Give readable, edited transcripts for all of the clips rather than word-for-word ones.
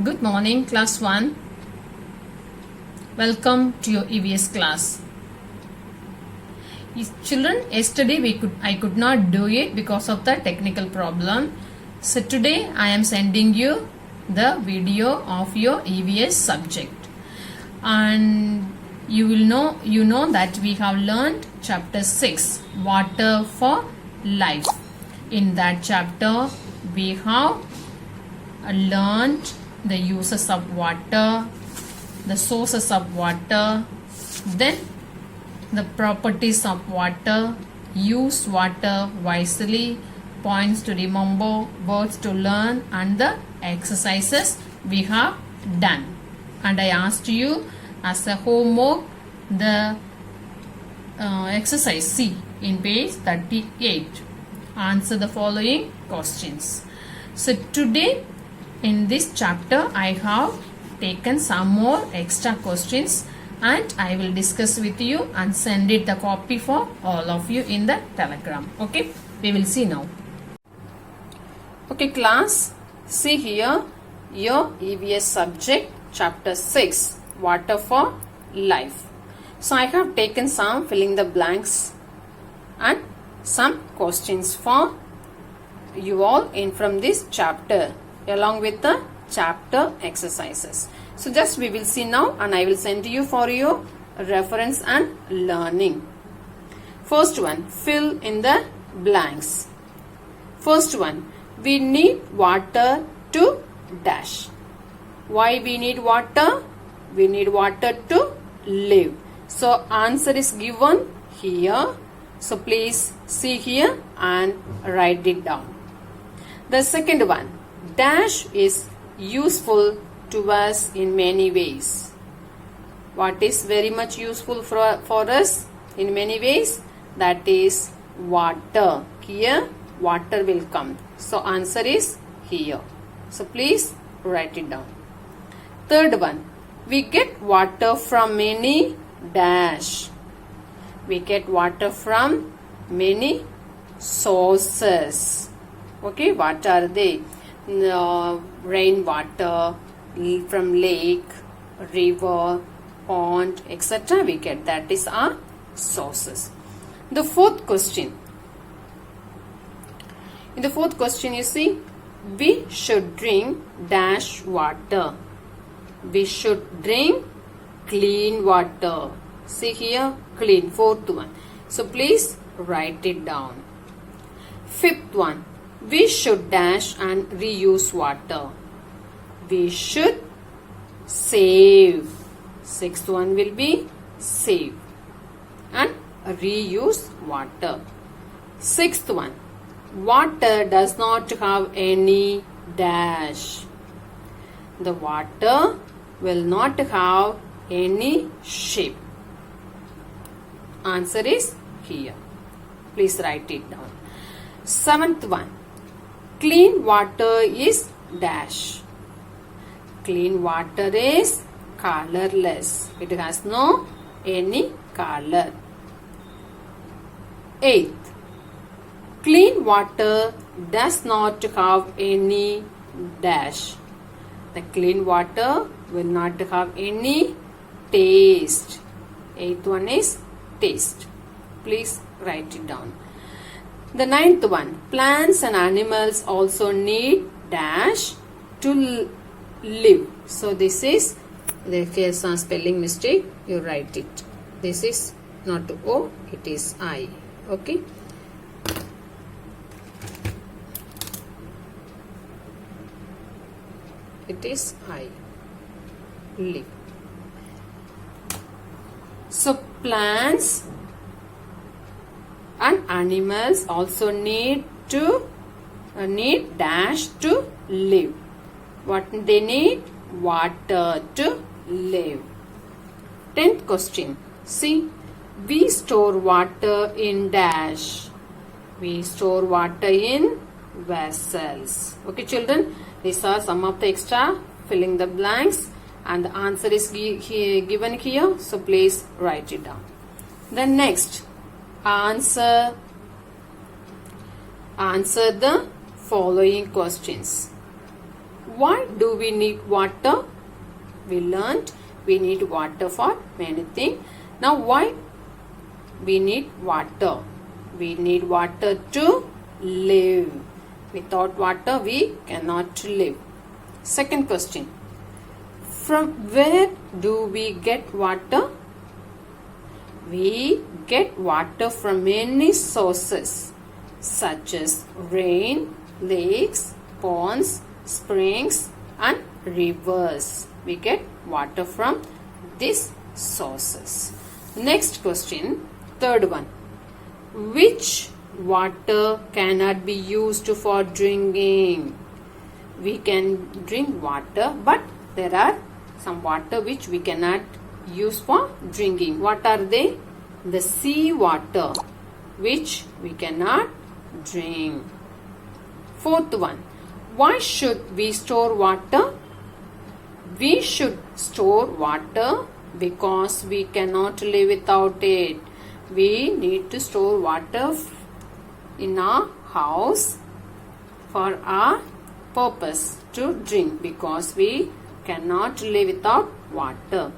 Good morning, class 1. Welcome to your EVS class. Children, yesterday I could not do it because of the technical problem. So today I am sending you the video of your EVS subject. And you know that we have learned chapter 6, Water for Life. In that chapter we have learned the uses of water, the sources of water, then the properties of water, use water wisely, points to remember, words to learn, and the exercises we have done. And I asked you as a homework the exercise C in page 38. Answer the following questions. So today in this chapter I have taken some more extra questions and I will discuss with you and send it the copy for all of you in the telegram. Okay, we will see now. Okay class, see here your EVS subject chapter 6, Water for Life. So I have taken some filling the blanks and some questions for you all in from this chapter along with the chapter exercises. So just we will see now and I will send you for your reference and learning. First one, fill in the blanks. First one, we need water to dash. Why we need water? We need water to live. So answer is given here. So please see here and write it down. The second one, dash is useful to us in many ways. What is very much useful for us in many ways? That is water. Here water will come. So answer is here. So please write it down. Third one, we get water from many dash. We get water from many sources. Okay, what are they? Rainwater from lake, river, pond, etc. we get. That is our sources. The fourth question. In the fourth question you see, we should drink dash water. We should drink clean water. See here, clean, fourth one. So please write it down. Fifth one, we should dash and reuse water. We should save. Sixth one will be save and reuse water. Sixth one, water does not have any dash. The water will not have any shape. Answer is here. Please write it down. Seventh one, clean water is dash. Clean water is colorless. It has no any color. Eighth, clean water does not have any dash. The clean water will not have any taste. Eighth one is taste. Please write it down. The ninth one, plants and animals also need dash to live. So this is, if there is some spelling mistake, you write it. This is not O, it is I. Okay. It is I. Live. So plants and animals also need dash to live. What they need? Water to live. 10th question. See, we store water in dash. We store water in vessels. Okay children, these are some of the extra filling the blanks and the answer is given here. So please write it down. Then next, answer the following questions. Why do we need water? We learned we need water for many things. Now why we need water? We need water to live. Without water we cannot live. Second question. From where do we get water? We get water from many sources such as rain, lakes, ponds, springs and rivers. We get water from these sources. Next question, third one. Which water cannot be used for drinking? We can drink water, but there are some water which we cannot use for drinking. What are they? The sea water, which we cannot drink. Fourth one. Why should we store water? We should store water because we cannot live without it. We need to store water in our house for our purpose to drink because we cannot live without water.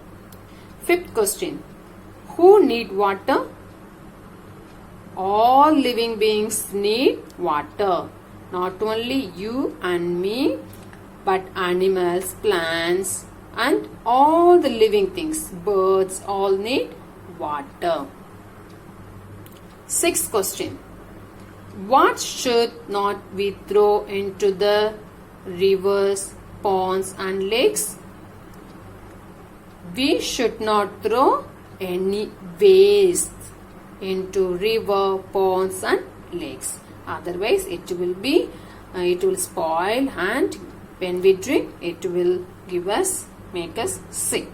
Fifth question. Who need water? All living beings need water. Not only you and me, but animals, plants and all the living things, birds, all need water. Sixth question. What should not we throw into the rivers, ponds and lakes? We should not throw any waste into river, ponds and lakes. Otherwise it will spoil, and when we drink it will make us sick.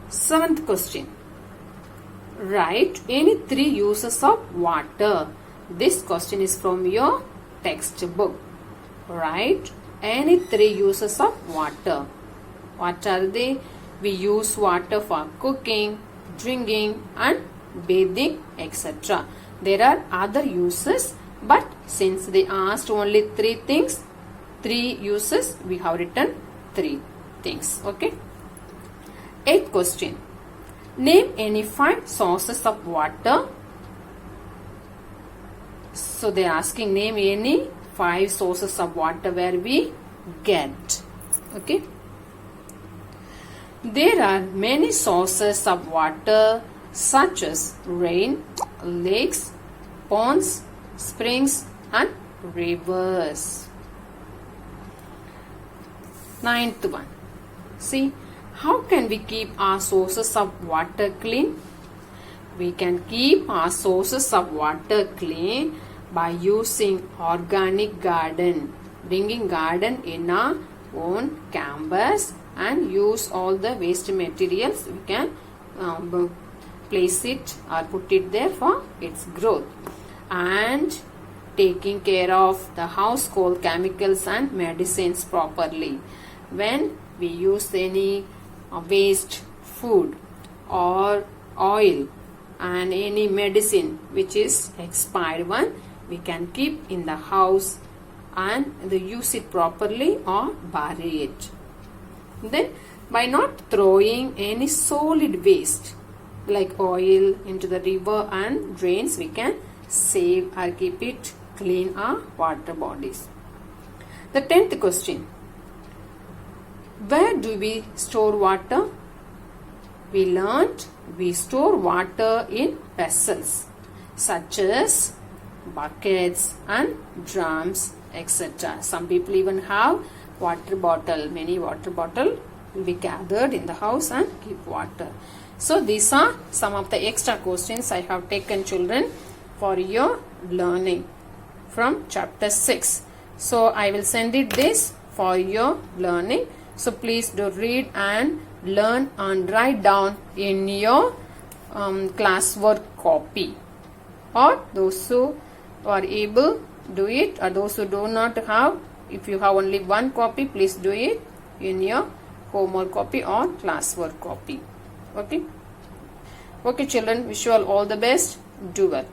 Seventh question. Write any 3 uses of water. This question is from your textbook. Write any 3 uses of water. What are they? We use water for cooking, drinking and bathing, etc. There are other uses, but since they asked only 3 uses, we have written 3 things. Okay. 8th question. Name any 5 sources of water. So they are asking name any 5 sources of water where we get. Okay. There are many sources of water such as rain, lakes, ponds, springs and rivers. 9th one. See, how can we keep our sources of water clean? We can keep our sources of water clean by using organic garden, bringing garden in our own campus and use all the waste materials. We can place it or put it there for its growth, and taking care of the household chemicals and medicines properly. When we use any waste food or oil and any medicine which is expired one, we can keep in the house and use it properly or bury it. Then by not throwing any solid waste like oil into the river and drains, we can save or keep it clean our water bodies. The 10th question. Where do we store water? We learned we store water in vessels such as buckets and drums, etc. Some people even have water bottle. Many water bottle will be gathered in the house and keep water. So these are some of the extra questions I have taken, children, for your learning from chapter 6. So I will send it this for your learning. So please do read and learn and write down in your classwork copy. Or those who are able, do it, or those who do not have, if you have only one copy, please do it in your homework copy or classwork copy. Okay. Okay children, wish you all the best. Do well.